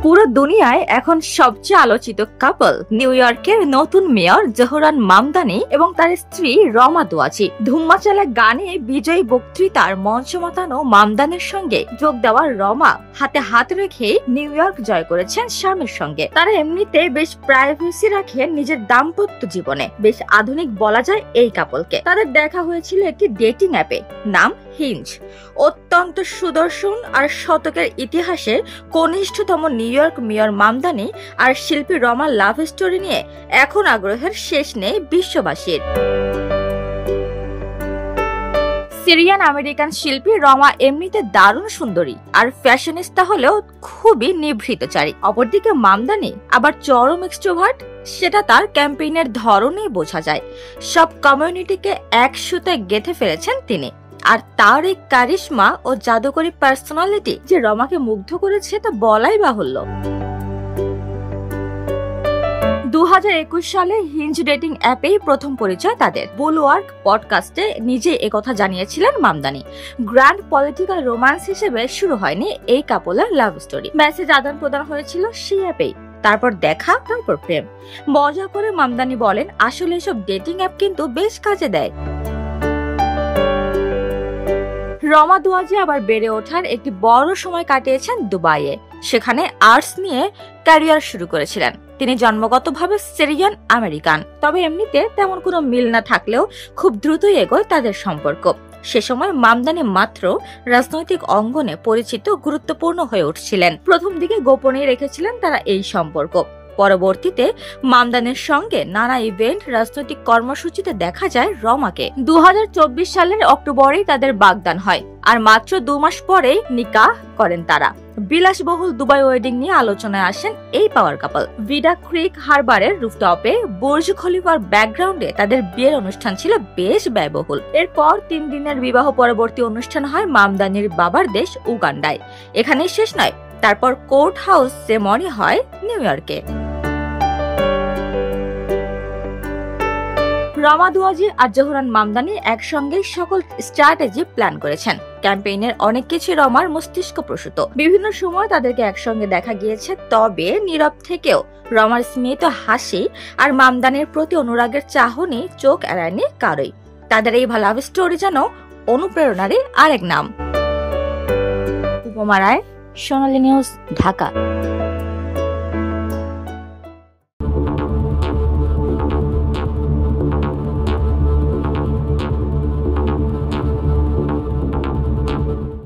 পুরো দুনিয়ায় এখন সবচেয়ে আলোচিত কাপল নিউ ইয়র্কের নতুন মেয়র জোহরান মামদানি এবং তার স্ত্রী রমা দোয়াজি। ধুম্মাচালা গানে বিজয়ী বক্তৃতার মঞ্চ মাতানো মামদানির সঙ্গে যোগ দেওয়ার রমা হাতে হাত রেখে নিউ ইয়র্ক জয় করেছেন স্বামীর সঙ্গে। তারা এমনিতে বেশ প্রাইভেসি রাখেন নিজের দাম্পত্য জীবনে। বেশ আধুনিক বলা যায় এই কাপলকে। তাদের দেখা হয়েছিল একটি ডেটিং অ্যাপে, নাম হিঞ্জ। অত্যন্ত সুদর্শন আর শতকের ইতিহাসের কনিষ্ঠতম নিউ ইয়র্ক মেয়র মামদানি আর শিল্পী রমার লাভ স্টোরি নিয়ে এখন আগ্রহের শেষ নেই বিশ্ববাসীর। সিরিয়ান আমেরিকান শিল্পী রমা এমনিতে দারুণ সুন্দরী আর ফ্যাশনিস্তা হলেও খুবই নিভৃতচারী। অপরদিকে মামদানি আবার চরম এক্সট্রোভার্ট, সেটা তার ক্যাম্পেইনের ধরনেই বোঝা যায়। সব কমিউনিটিকে এক সুতায় গেঁথে ফেলেছেন তিনি। আর তার এই কারিশমা ও জাদুকরী পার্সোনালিটি যে রমাকে মুগ্ধ করেছে তা বলাই বাহুল্য। 2021 সালে হিঞ্জ ডেটিং অ্যাপেই প্রথম পরিচয় তাদের। বুলওয়ার্ক পডকাস্টে নিজে একথা জানিয়েছিলেন মামদানি। গ্র্যান্ড পলিটিক্যাল রোম্যান্স হিসেবে শুরু হয়নি এই কাপলের লাভ স্টোরি। মেসেজ আদান প্রদান হয়েছিল সেই অ্যাপেই, তারপর দেখা, তারপর প্রেম। মজা করে মামদানি বলেন, আসলে এসব ডেটিং অ্যাপ কিন্তু বেশ কাজে দেয়। রমা দোয়াজি আবার বেড়ে ওঠার একটি বড় সময় কাটিয়েছেন দুবাইয়ে। সেখানে আর্টস নিয়ে ক্যারিয়ার শুরু করেছিলেন। তিনি জন্মগতভাবে সিরিয়ান আমেরিকান, তবে এমনিতে তেমন কোনো মিল না থাকলেও খুব দ্রুতই এগোয় তাদের সম্পর্ক। সে সময় মামদানি মাত্র রাজনৈতিক অঙ্গনে পরিচিত গুরুত্বপূর্ণ হয়ে উঠছিলেন। প্রথম দিকে গোপনে রেখেছিলেন তারা এই সম্পর্ক। পরবর্তীতে মামদানির সঙ্গে নানা ইভেন্ট, রাজনৈতিক কর্মসূচিতে দেখা যায় রমাকে। 2024 সালের অক্টোবরেই তাদের বাগদান হয় আর মাত্র 2 মাস পরেই নিকাহ করেন তারা। বিলাসবহুল দুবাই ওয়েডিং নিয়ে আলোচনায় আসেন এই পাওয়ার কাপল। ভিডা ক্রিক হারবারের রুফটপে বুর্জ খলিফার ব্যাকগ্রাউন্ডে তাদের বিয়ের অনুষ্ঠান ছিল বেশ ব্যয়বহুল। এরপর 3 দিনের বিবাহ পরবর্তী অনুষ্ঠান হয় মামদানির বাবার দেশ উগান্ডায়। এখানেই শেষ নয়, তারপর কোর্ট হাউস সেরেমনি হয় নিউ ইয়র্কে। রমা দোয়াজি আর জোহরান মামদানি একসঙ্গে সকল স্ট্র্যাটেজি প্ল্যান করেছেন। ক্যাম্পেইনের অনেক কিছু রমার মস্তিষ্ক প্রসূত। বিভিন্ন সময় তাদেরকে একসঙ্গে দেখা গিয়েছে, তবে নীরব থেকেও রমার স্মিত হাসি আর মামদানির প্রতি অনুরাগের চাহনি চোখ এড়ায়নি কারোই। তাদের এই লাভ স্টোরি যেন অনুপ্রেরণারই আরেক নাম। উপমা রায়, সোনালী নিউজ, ঢাকা।